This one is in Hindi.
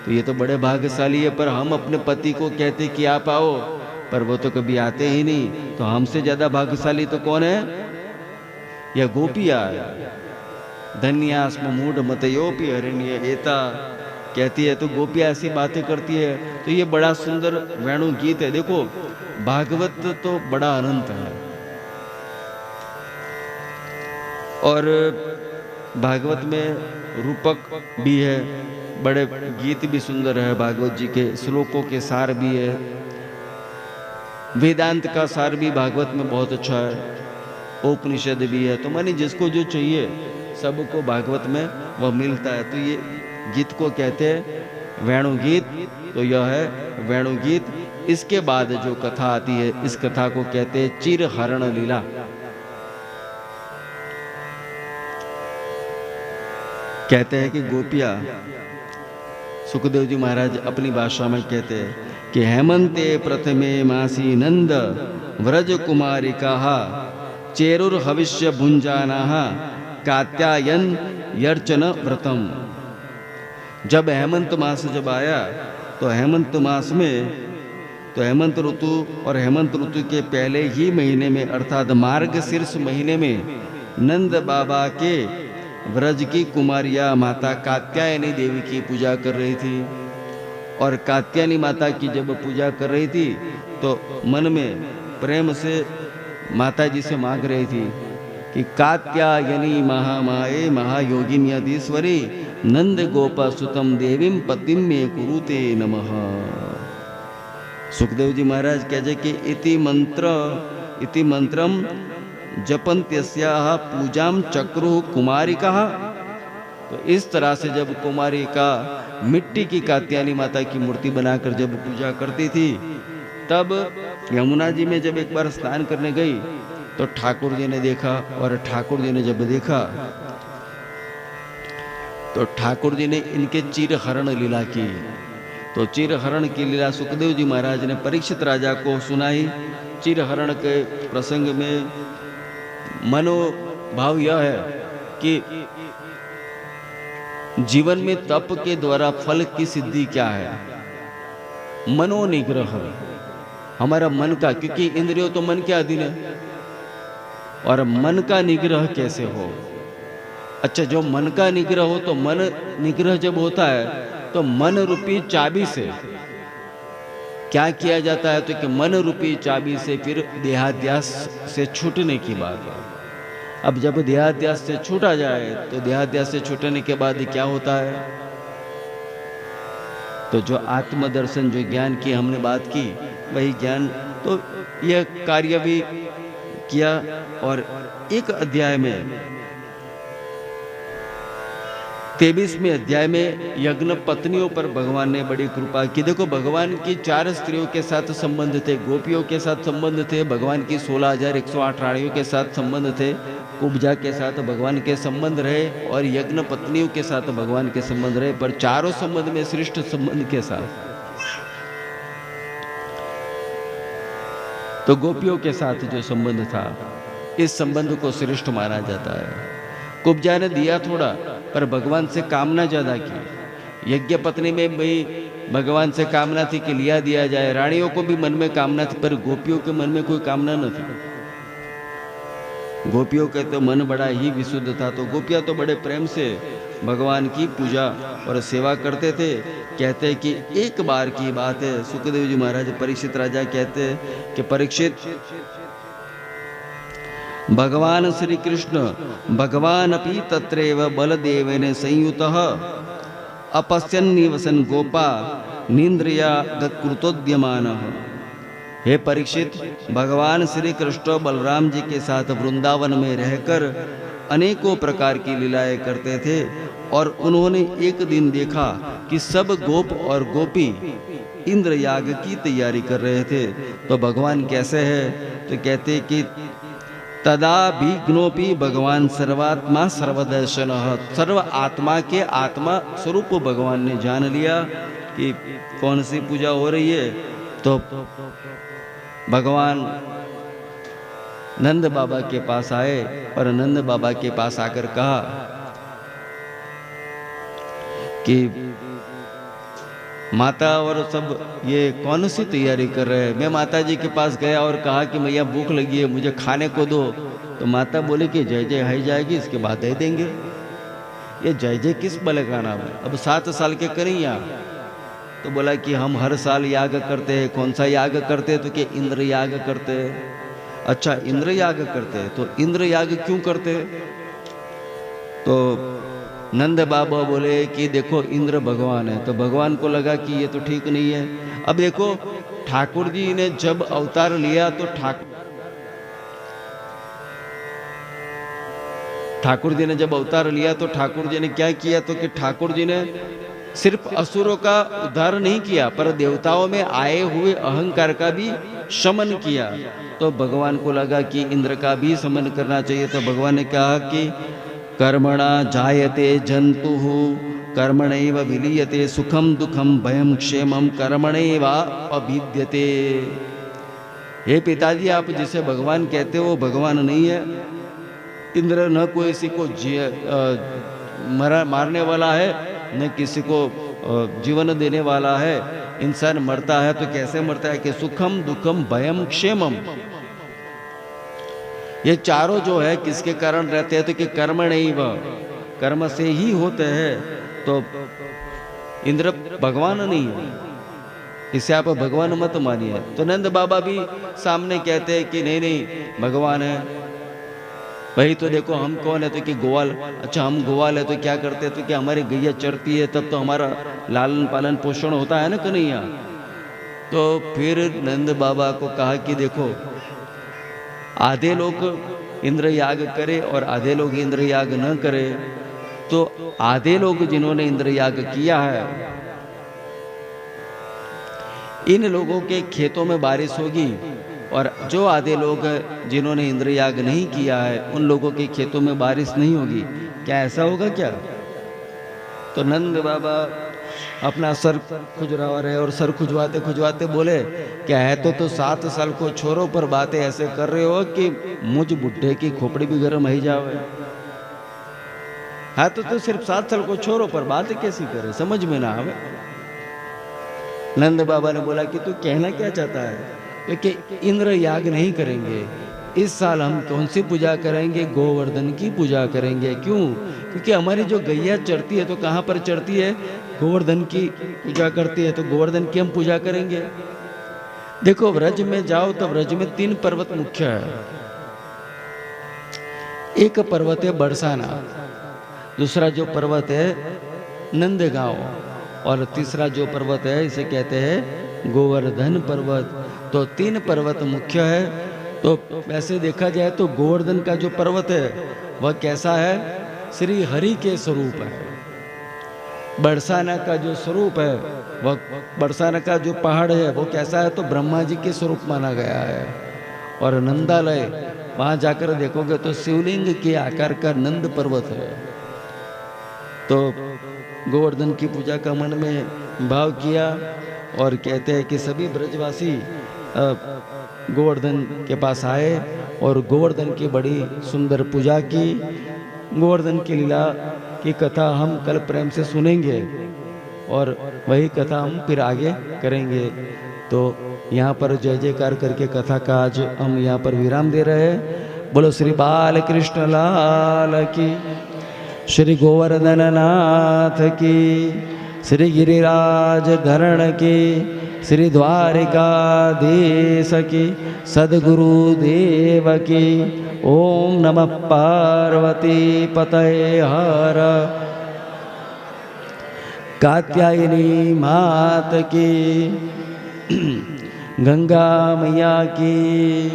तो ये तो बड़े भाग्यशाली है। पर हम अपने पति को कहते कि आप आओ, पर वो तो कभी आते ही नहीं। तो हमसे ज्यादा भाग्यशाली तो कौन है? यह गोपिया। धन्यास्म मूढ़ मतयोपि हरिण्य एता, कहती है तो गोपियां ऐसी बातें करती है। तो ये बड़ा सुंदर वेणु गीत है। देखो भागवत तो बड़ा अनंत है, और भागवत में रूपक भी है, बड़े गीत भी सुंदर है, भागवत जी के श्लोकों के सार भी है, वेदांत का सार भी भागवत में बहुत अच्छा है, उपनिषद भी है। तो मानी जिसको जो चाहिए सबको भागवत में वह मिलता है। तो ये गीत को कहते हैं वेणु गीत। तो यह है वेणु गीत। इसके बाद जो कथा आती है, इस कथा को कहते हैं चिरहरण लीला। कहते हैं कि गोपियां, सुखदेव जी महाराज अपनी भाषा में कहते हैं कि हेमंते प्रथमे मासी नंद व्रज कुमारिका चेरुर हविष्य भुंजाना कात्यायन यर्चन व्रतम। जब हेमंत मास जब आया, तो हेमंत मास में, तो हेमंत ऋतु और हेमंत ऋतु के पहले ही महीने में अर्थात मार्गशीर्ष महीने में नंद बाबा के व्रज की कुमारिया माता कात्यायनी देवी की पूजा कर रही थी। और कात्यायनी माता की जब पूजा कर रही थी तो मन में प्रेम से माता जी से मांग रही थी कि कात्यायनी महामाये महायोगिन्यधीश्वरी नंद गोपा सुतम देवीम पतिम में कुरुते नमः। सुखदेव जी महाराज कहते कि इति मंत्रम जपन्त्यस्याः पूजाम चक्रु कुमारिका। तो इस तरह से जब कुमारिका मिट्टी की कात्यायनी माता की मूर्ति बनाकर जब पूजा करती थी, तब यमुना जी में जब एक बार स्नान करने गई तो ठाकुर जी ने देखा, और ठाकुर जी ने जब देखा तो ठाकुर जी ने इनके चिरहरण लीला की। तो चिरहरण की लीला सुखदेव जी महाराज ने परीक्षित राजा को सुनाई। चिरहरण के प्रसंग में मनोभाव यह है कि जीवन में तप के द्वारा फल की सिद्धि क्या है? मनोनिग्रह, हमारा मन का, क्योंकि इंद्रियों तो मन के अधीन है, और मन का निग्रह कैसे हो? अच्छा, जो मन का निग्रह हो, तो मन निग्रह जब होता है तो मन रूपी चाबी से क्या किया जाता है? तो कि मन रूपी चाबी से फिर देहाध्यास से छूटने की बात है। अब जब देहाध्यास से छूटा जाए तो देहाध्यास से छूटने के बाद क्या होता है? तो जो आत्मदर्शन, जो ज्ञान की हमने बात की, वही ज्ञान, तो यह कार्य भी किया। और एक अध्याय में 23वें अध्याय में यज्ञ पत्नियों पर भगवान ने बड़ी कृपा की। देखो भगवान की 4 स्त्रियों के साथ संबंध थे, गोपियों के साथ संबंध थे, भगवान की 16,108 रानियों के साथ संबंध थे, कुब्जा के साथ भगवान के संबंध रहे, और यज्ञ पत्नियों के साथ भगवान के संबंध रहे, पर चारों संबंध में श्रेष्ठ संबंध के साथ तो गोपियों के साथ जो संबंध था, इस संबंध को श्रेष्ठ माना जाता है। कुब्जा ने दिया थोड़ा, पर भगवान से कामना ज्यादा की। यज्ञ पत्नी में भी भगवान से कामना थी कि लिया दिया जाए, रानियों को भी मन में कामना थी, पर गोपियों के मन में कोई कामना न थी। गोपियों के तो मन बड़ा ही विशुद्ध था। तो गोपियां तो बड़े प्रेम से भगवान की पूजा और सेवा करते थे। कहते हैं कि एक बार की बात है, सुखदेव जी महाराज परीक्षित राजा कहते हैं कि परीक्षित, भगवान श्री कृष्ण भगवान अपि तत्रैव बलदेवेन संयुतः अपश्यन् निवसन् गोपा निन्द्रिया कृतोद्यमानः। हे परीक्षित, भगवान श्री कृष्ण बलराम जी के साथ वृंदावन में रहकर अनेकों प्रकार की लीलाएं करते थे, और उन्होंने एक दिन देखा कि सब गोप और गोपी इंद्र याग की तैयारी कर रहे थे। तो भगवान कैसे है? तो कहते कि तदा विघ्नोपि भगवान सर्वात्मा सर्वदर्शन, सर्व आत्मा के आत्मा स्वरूप भगवान ने जान लिया कि कौन सी पूजा हो रही है। तो भगवान नंद बाबा के पास आए, और नंद बाबा के पास आकर कहा कि माता और सब ये कौन सी तैयारी कर रहे हैं। मैं माता जी के पास गया और कहा कि मैया भूख लगी है, मुझे खाने को दो। तो माता बोले कि जय जय हाई जाएगी, इसके बाद दे देंगे। ये जय जय किस बले का नाम है। अब 7 साल के कन्हैया तो बोला कि हम हर साल याग करते हैं। कौन सा याग करते हैं? तो कि इंद्र याग करते हैं। अच्छा, इंद्र याग करते हैं, तो इंद्र याग क्यों करते हैं? तो नंद बाबा बोले कि देखो इंद्र भगवान है। तो भगवान को लगा कि ये तो ठीक नहीं है। अब देखो ठाकुर जी ने जब अवतार लिया तो ठाकुर जी ने जब अवतार लिया तो ठाकुर जी ने क्या किया? तो कि ठाकुर जी ने सिर्फ असुरों का उद्धार नहीं किया, पर देवताओं में आए हुए अहंकार का भी शमन किया। तो भगवान को लगा कि इंद्र का भी शमन करना चाहिए। तो भगवान ने कहा कि कर्मणा जायते जंतु कर्मणैव विलीयते सुखम दुखम भयम क्षेमम कर्मणैव अभिद्यते। हे पिताजी, आप जिसे भगवान कहते हो वो भगवान नहीं है। इंद्र न कोई किसी को मारने वाला है, न किसी को जीवन देने वाला है। इंसान मरता है तो कैसे मरता है? कि सुखम दुखम भयम क्षेमम। ये चारों जो है किसके कारण रहते हैं? तो कि कर्म नहीं, वह कर्म से ही होते हैं। तो इंद्र भगवान नहीं है, इसे आप भगवान मत मानिए। तो नंद बाबा भी सामने कहते हैं कि नहीं नहीं भगवान है। भाई तो देखो हम कौन है? तो कि ग्वाल। अच्छा, हम ग्वाल है तो क्या करते हैं? तो कि हमारी गैया चरती है, तब तो हमारा लालन पालन पोषण होता है ना कन्हैया। तो फिर नंद बाबा को कहा कि देखो आधे लोग इंद्र याग करे और आधे लोग इंद्र याग न करे। तो आधे लोग जिन्होंने इंद्र याग किया है, इन लोगों के खेतों में बारिश होगी, और जो आधे लोग जिन्होंने इंद्र याग नहीं किया है उन लोगों के खेतों में बारिश नहीं होगी। क्या ऐसा होगा क्या? तो नंद बाबा अपना सर खुजवा रहे और सर खुजवाते खुजवाते बोले, क्या है तो 7 साल को छोरो पर बातें ऐसे कर रहे हो कि मुझ बुढ़े की खोपड़ी भी गर्म ही जावे। हाँ तो सिर्फ 7 साल को छोरो पर बातें कैसी करे, समझ में ना आवे। नंद बाबा ने बोला कि तू कहना क्या चाहता है? क्योंकि इंद्र याग नहीं करेंगे इस साल। हम कौन सी पूजा करेंगे? गोवर्धन की पूजा करेंगे। क्यों? क्योंकि हमारी जो गैया चढ़ती है तो कहाँ पर चढ़ती है? गोवर्धन की पूजा करती है, तो गोवर्धन की हम पूजा करेंगे। देखो व्रज में जाओ तो व्रज में 3 पर्वत मुख्य है। एक पर्वत है बरसाना, दूसरा जो पर्वत है नंदगांव, और तीसरा जो पर्वत है इसे कहते हैं गोवर्धन पर्वत। तो 3 पर्वत मुख्य है। तो वैसे देखा जाए तो गोवर्धन का जो पर्वत है वह कैसा है? श्री हरि के स्वरूप है। बरसाना का जो स्वरूप है, वह बरसाना का जो पहाड़ है वो कैसा है? तो ब्रह्मा जी के स्वरूप माना गया है। और नंदालय वहाँ जाकर देखोगे तो शिवलिंग के आकार का नंद पर्वत है। तो गोवर्धन की पूजा का मन में भाव किया और कहते हैं कि सभी ब्रजवासी गोवर्धन के पास आए और गोवर्धन की बड़ी सुंदर पूजा की। गोवर्धन की लीला की कथा हम कल प्रेम से सुनेंगे और वही कथा हम फिर आगे करेंगे। तो यहाँ पर जय जयकार करके कथा का आज हम यहाँ पर विराम दे रहे हैं। बोलो श्री बाल कृष्ण लाल की, श्री गोवर्धन नाथ की, श्री गिरिराज धरण की, श्री द्वारिकाधीश की, सद्गुरु देव की। ओम नमः पार्वती पतये हर। कात्यायनी मात की, गंगा मैया की।